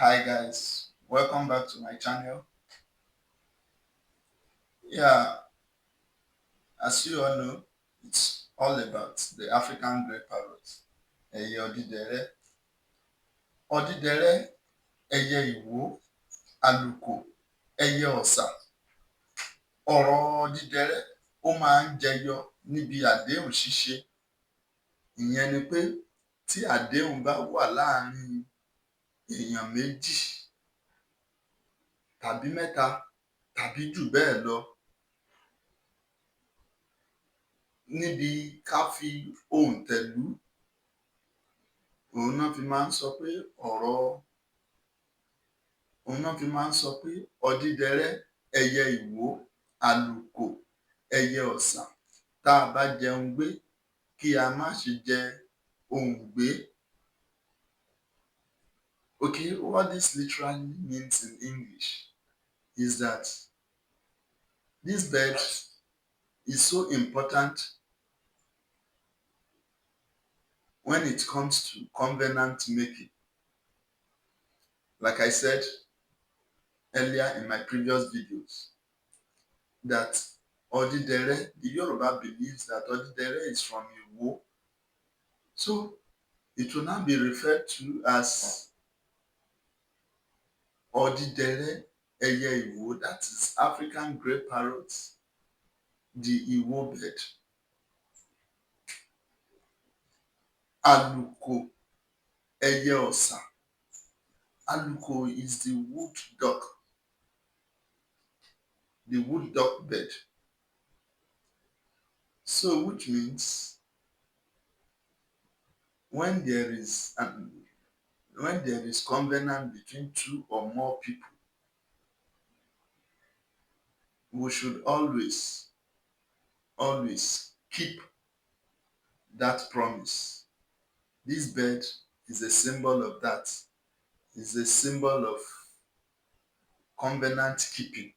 Hi guys, welcome back to my channel. Yeah, as you all know, it's all about the African Grey Parrot. Ẹyẹ ọ̀dídẹrẹ́. Ọ̀dídẹrẹ́, ẹyẹ ìwó, àlùkò, ẹyẹ ọ̀sà. Ọ̀rọ̀ ọ̀dídẹrẹ́ ó máa ń jẹyọ níbi àdéhùn ṣíṣe. Ìyẹn ni pé tí àdéhùn bá wà láàárín èèyàn méjì tàbí mẹ́ta tàbí jù bẹ́ẹ̀ lọ níbi ká fi òǹtẹ̀lú òun náà fi máa ń sọ pé ọ̀dídẹrẹ́ ẹyẹ ìwó àlùkò ẹyẹ ọ̀sà tá a bá jẹun gbé kí a má ṣe jẹ òǹgbé. Okay, what this literally means in English is that this bird is so important when it comes to covenant making. Like I said earlier in my previous videos, that Odidere, the Yoruba believes that Odidere is from Iwo. So it will now be referred to as Odidere Eye Iwo, that is African Grey Parrot, the Iwo bird. Aluko Eye Osa. Aluko is the wood duck bird. So which means when there is covenant between two or more people, we should always keep that promise. This bird is a symbol of that. It's a symbol of covenant keeping.